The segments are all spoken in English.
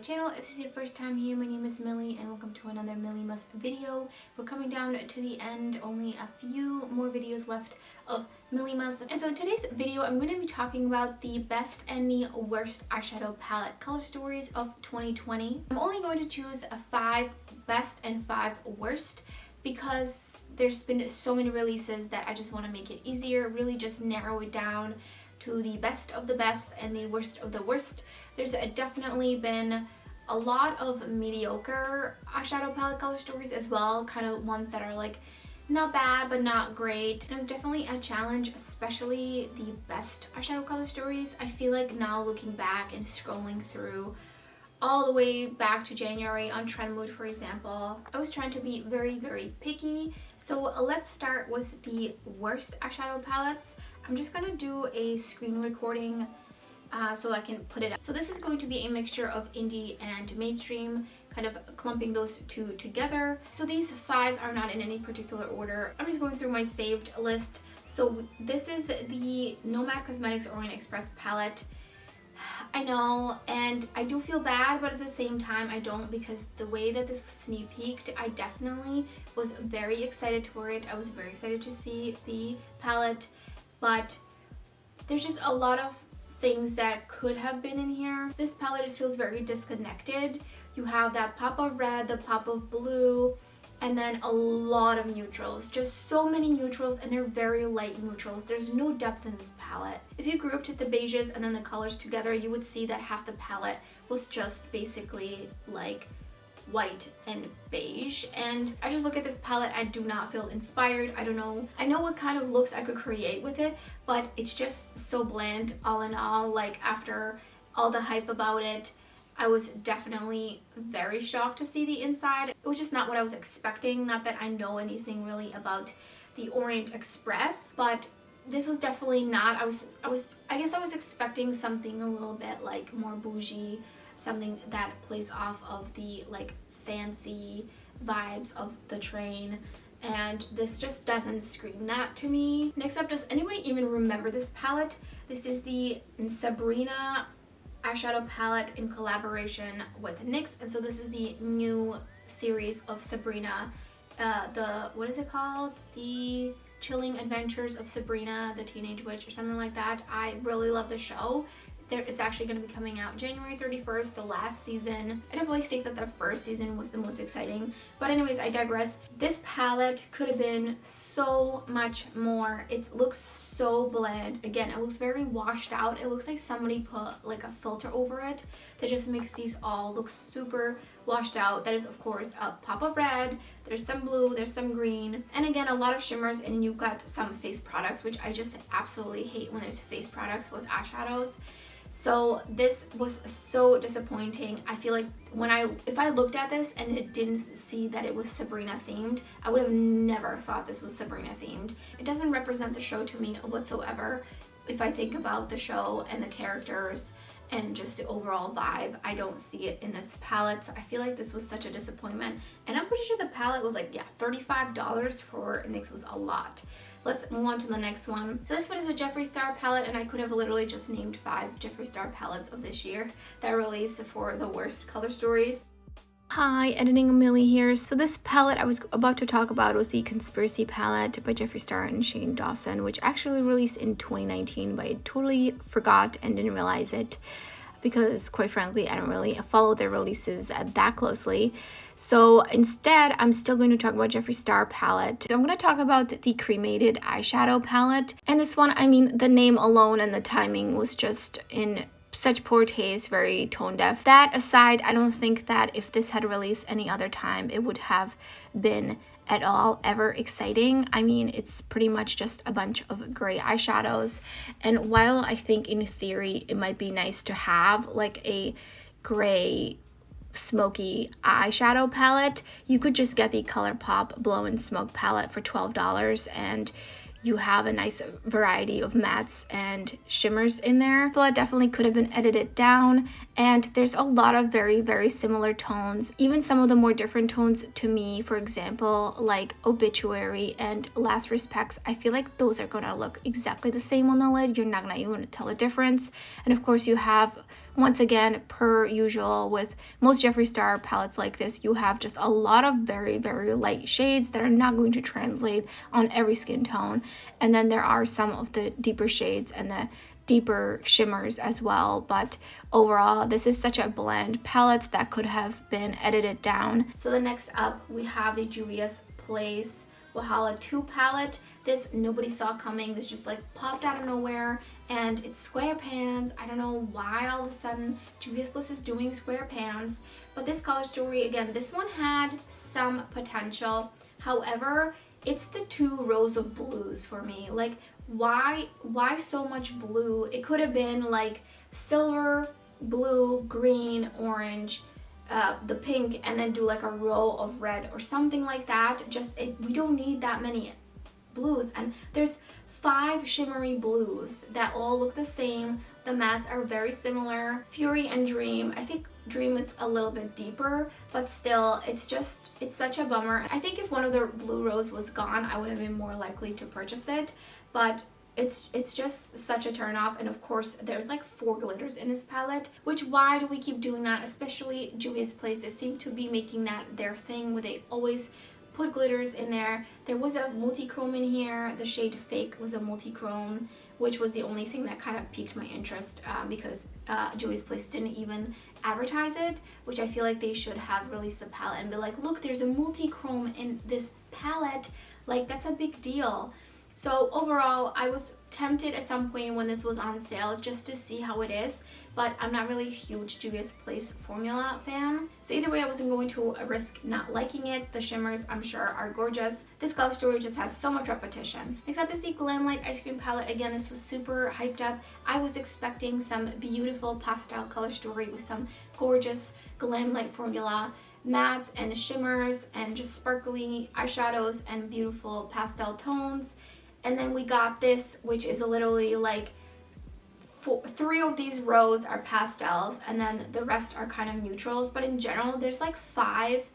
channel. If this is your first time here, my name is Millie and welcome to another Millymas video. We're coming down to the end, only a few more videos left of Millymas. And so in today's video, I'm going to be talking about the best and the worst eyeshadow palette color stories of 2020. I'm only going to choose 5 best and 5 worst because there's been so many releases that I just want to make it easier, really just narrow it down to the best of the best and the worst of the worst. There's definitely been a lot of mediocre eyeshadow palette color stories as well, kind of ones that are like not bad but not great. And it was definitely a challenge, especially the best eyeshadow color stories. I feel like now looking back and scrolling through all the way back to January on Trend Mood, for example, I was trying to be very picky. So let's start with the worst eyeshadow palettes. I'm just gonna do a screen recording so I can put it up. So this is going to be a mixture of indie and mainstream, kind of clumping those two together. So these 5 are not in any particular order. I'm just going through my saved list. So this is the Nomad Cosmetics Orient Express palette. I know, and I do feel bad, but at the same time I don't, because the way that this was sneak peeked, I definitely was very excited for it. I was very excited to see the palette, but there's just a lot of things that could have been in here. This palette just feels very disconnected. You have that pop of red, the pop of blue, and then a lot of neutrals. Just so many neutrals, and they're very light neutrals. There's no depth in this palette. If you grouped the beiges and then the colors together, you would see that half the palette was just basically like white and beige. And I just look at this palette, I do not feel inspired. I don't know. I know what kind of looks I could create with it, but it's just so bland all in all. Like, after all the hype about it, I was definitely very shocked to see the inside. It was just not what I was expecting. Not that I know anything really about the Orient Express, but this was definitely not. I guess I was expecting something a little bit like more bougie, something that plays off of the like fancy vibes of the train, and this just doesn't scream that to me. Next up, does anybody even remember this palette? This is the Sabrina eyeshadow palette in collaboration with NYX, and so this is the new series of Sabrina, what is it called? The Chilling Adventures of Sabrina the Teenage Witch or something like that. I really love the show. It's actually going to be coming out January 31st, the last season. I definitely think that the first season was the most exciting. But anyways, I digress. This palette could have been so much more. It looks so bland. Again, it looks very washed out. It looks like somebody put like a filter over it that just makes these all look super washed out. That is, of course, a pop of red. There's some blue, there's some green, and again, a lot of shimmers, and you've got some face products, which I just absolutely hate when there's face products with eyeshadows. So this was so disappointing. I feel like if I looked at this and it didn't see that it was Sabrina themed, I would have never thought this was Sabrina themed. It doesn't represent the show to me whatsoever. If I think about the show and the characters and just the overall vibe, I don't see it in this palette. So I feel like this was such a disappointment. And I'm pretty sure the palette was like, yeah, $35 for NYX was a lot. Let's move on to the next one. So this one is a Jeffree Star palette, and I could have literally just named 5 Jeffree Star palettes of this year that released for the worst color stories. Hi, Editing Millie here. So this palette I was about to talk about was the Conspiracy palette by Jeffree Star and Shane Dawson, which actually released in 2019, but I totally forgot and didn't realize it because, quite frankly, I don't really follow their releases that closely. So instead, I'm still going to talk about Jeffree Star palette. So I'm going to talk about the cremated eyeshadow palette. And this one, I mean, the name alone and the timing was just in such poor taste, very tone deaf. That aside, I don't think that if this had released any other time, it would have been at all ever exciting. I mean, it's pretty much just a bunch of gray eyeshadows. And while I think in theory it might be nice to have like a gray smoky eyeshadow palette, you could just get the ColourPop Blow and Smoke palette for $12 and you have a nice variety of mattes and shimmers in there. But it definitely could have been edited down, and there's a lot of very, very similar tones. Even some of the more different tones to me, for example, like Obituary and Last Respects, I feel like those are gonna look exactly the same on the lid. You're not gonna even tell a difference. And of course you have, once again, per usual with most Jeffree Star palettes like this, you have just a lot of very, very light shades that are not going to translate on every skin tone. And then there are some of the deeper shades and the deeper shimmers as well. But overall, this is such a bland palette that could have been edited down. So the next up, we have the Juvia's Place Wahala 2 palette. This nobody saw coming. This just like popped out of nowhere, and it's square pans. I don't know why all of a sudden Juvia's Place is doing square pans, but this color story, again, this one had some potential. However, it's the 2 rows of blues for me. Like, why so much blue? It could have been like silver, blue, green, orange, the pink, and then do like a row of red or something like that. We don't need that many blues. And there's 5 shimmery blues that all look the same. The mattes are very similar. Fury and Dream, I think Dream is a little bit deeper, but still, it's such a bummer. I think if one of the blue rows was gone, I would have been more likely to purchase it, but it's just such a turn off. And of course, there's like 4 glitters in this palette, which, why do we keep doing that? Especially Juvia's Place, they seem to be making that their thing, where they always put glitters in there. There was a multi-chrome in here. The shade Fake was a multi-chrome, which was the only thing that kind of piqued my interest, because Juvia's Place didn't even advertise it, which I feel like they should have released the palette and be like, look, there's a multi-chrome in this palette. Like, that's a big deal. So overall, I was tempted at some point when this was on sale just to see how it is, but I'm not really a huge Juvia's Place formula fan. So either way, I wasn't going to risk not liking it. The shimmers, I'm sure, are gorgeous. This color story just has so much repetition. Next up is the Glamlight Ice Cream palette. Again, this was super hyped up. I was expecting some beautiful pastel color story with some gorgeous Glamlight formula, mattes and shimmers and just sparkly eyeshadows and beautiful pastel tones. And then we got this, which is literally like 3 of these rows are pastels, and then the rest are kind of neutrals. But in general, there's like 5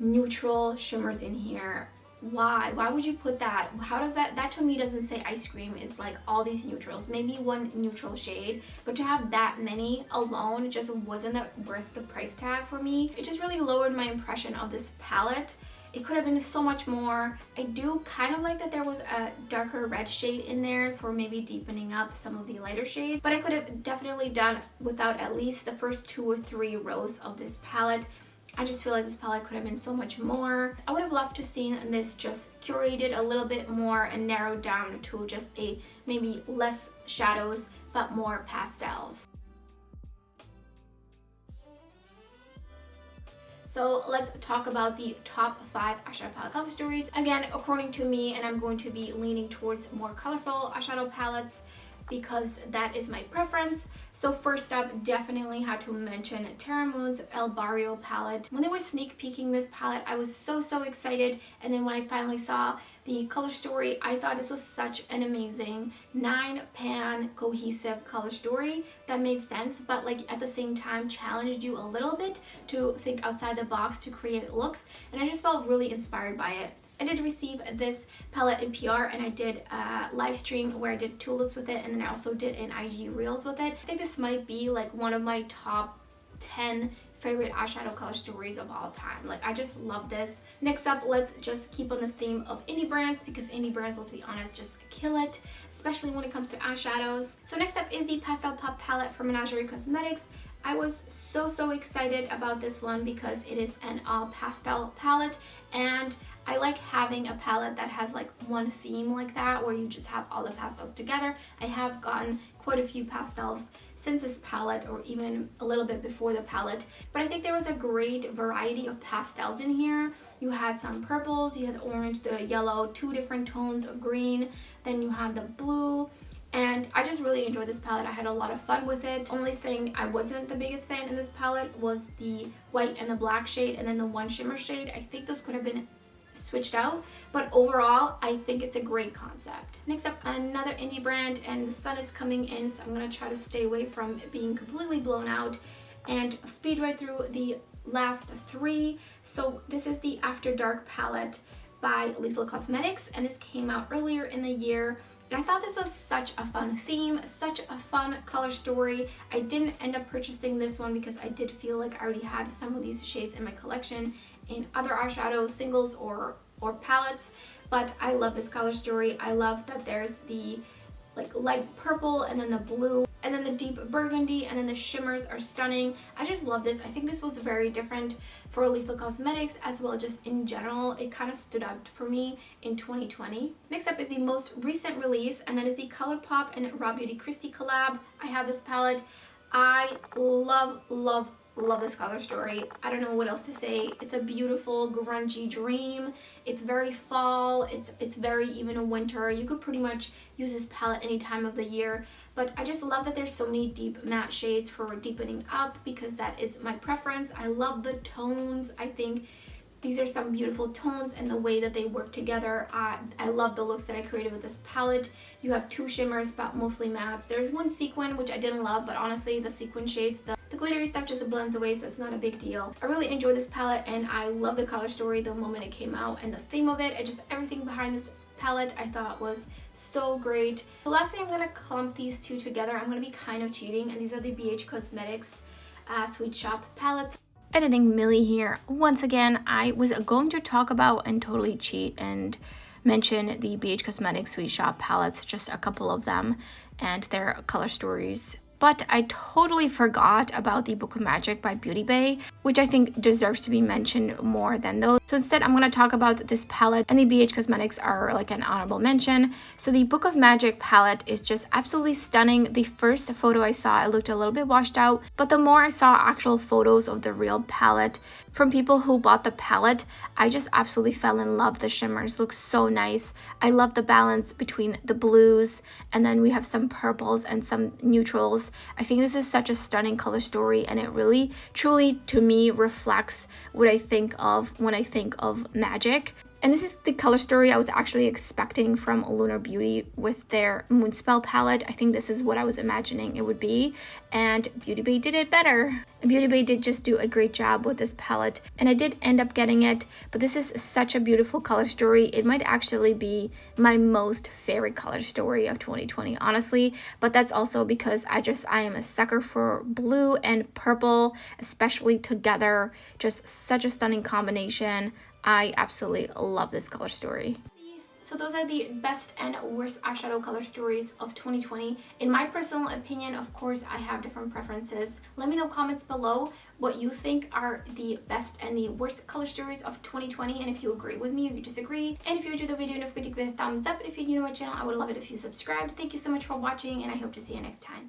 neutral shimmers in here. Why would you put that? How does that to me doesn't say ice cream. Is like all these neutrals, maybe 1 neutral shade, but to have that many alone just wasn't worth the price tag for me. It just really lowered my impression of this palette. It could have been so much more. I do kind of like that there was a darker red shade in there for maybe deepening up some of the lighter shades, but I could have definitely done without at least the first 2 or 3 rows of this palette. I just feel like this palette could have been so much more. I would have loved to seen this just curated a little bit more and narrowed down to just a maybe less shadows but more pastels. So let's talk about the top 5 eyeshadow palette color stories. Again, according to me, and I'm going to be leaning towards more colorful eyeshadow palettes because that is my preference. So first up, definitely had to mention Terra Moon's El Barrio palette. When they were sneak peeking this palette, I was so excited, and then when I finally saw the color story, I thought this was such an amazing 9-pan cohesive color story that made sense, but like at the same time challenged you a little bit to think outside the box to create looks, and I just felt really inspired by it. I did receive this palette in PR, and I did a live stream where I did 2 looks with it, and then I also did an IG Reels with it. I think this might be like one of my top 10 favorite eyeshadow color stories of all time. Like, I just love this. Next up, let's just keep on the theme of indie brands, because indie brands, let's be honest, just kill it, especially when it comes to eyeshadows. So next up is the Pastel Pop palette from Menagerie Cosmetics. I was so excited about this one because it is an all pastel palette, and I like having a palette that has like one theme like that, where you just have all the pastels together. I have gotten quite a few pastels since this palette, or even a little bit before the palette, but I think there was a great variety of pastels in here. You had some purples, you had the orange, the yellow, 2 different tones of green, then you had the blue, and I just really enjoyed this palette. I had a lot of fun with it. Only thing I wasn't the biggest fan in this palette was the white and the black shade, and then the 1 shimmer shade. I think those could have been switched out, but overall I think it's a great concept. Next up, another indie brand, and the sun is coming in, so I'm going to try to stay away from it being completely blown out and speed right through the last three. So this is the After Dark palette by Lethal Cosmetics, and this came out earlier in the year. And I thought this was such a fun theme, such a fun color story. I didn't end up purchasing this one because I did feel like I already had some of these shades in my collection in other eyeshadow singles or palettes, but I love this color story. I love that there's the like light purple and then the blue and then the deep burgundy and then the shimmers are stunning. I just love this. I think this was very different for Lethal Cosmetics as well, just in general. It kind of stood out for me in 2020. Next up is the most recent release, and that is the ColourPop and Raw Beauty Kristi collab. I have this palette. I love this color story. I don't know what else to say. It's a beautiful grungy dream. It's very fall. It's very even a winter. You could pretty much use this palette any time of the year, but I just love that there's so many deep matte shades for deepening up because that is my preference. I love the tones. I think these are some beautiful tones and the way that they work together. I love the looks that I created with this palette. You have two shimmers, but mostly mattes. There's one sequin, which I didn't love, but honestly, the sequin shades, the glittery stuff just blends away, so it's not a big deal. I really enjoy this palette, and I love the color story the moment it came out, and the theme of it, and just everything behind this palette I thought was so great. So lastly, I'm going to clump these two together. I'm going to be kind of cheating, and these are the BH Cosmetics Sweet Shop palettes. Editing Millie here. Once again, I was going to talk about and totally cheat and mention the BH Cosmetics Sweet Shop palettes, just a couple of them and their color stories. But I totally forgot about the Book of Magic by Beauty Bay, which I think deserves to be mentioned more than those. So instead, I'm going to talk about this palette, and the BH Cosmetics are like an honorable mention. So the Book of Magic palette is just absolutely stunning. The first photo I saw, it looked a little bit washed out, but the more I saw actual photos of the real palette from people who bought the palette, I just absolutely fell in love. The shimmers look so nice. I love the balance between the blues, and then we have some purples and some neutrals. I think this is such a stunning color story, and it really truly to me reflects what I think of when I think of magic. And this is the color story I was actually expecting from Lunar Beauty with their Moonspell palette. I think this is what I was imagining it would be, and Beauty Bay did it better. Beauty Bay did just do a great job with this palette, and I did end up getting it, but this is such a beautiful color story. It might actually be my most favorite color story of 2020, honestly, but that's also because I am a sucker for blue and purple, especially together. Just such a stunning combination. I absolutely love this color story. So those are the best and worst eyeshadow color stories of 2020. In my personal opinion, of course, I have different preferences. Let me know in the comments below what you think are the best and the worst color stories of 2020, and if you agree with me, if you disagree. And if you enjoyed the video, don't forget to give it a thumbs up. If you're new to my channel, I would love it if you subscribed. Thank you so much for watching, and I hope to see you next time.